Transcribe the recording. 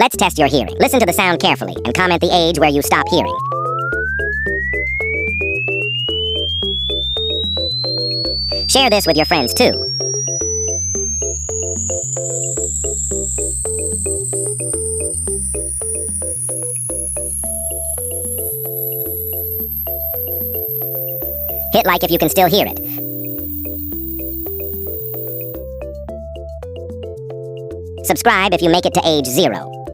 Let's test your hearing. Listen to the sound carefully and comment the age where you stop hearing. Share this with your friends too. Hit like if you can still hear it. Subscribe if you make it to age 0.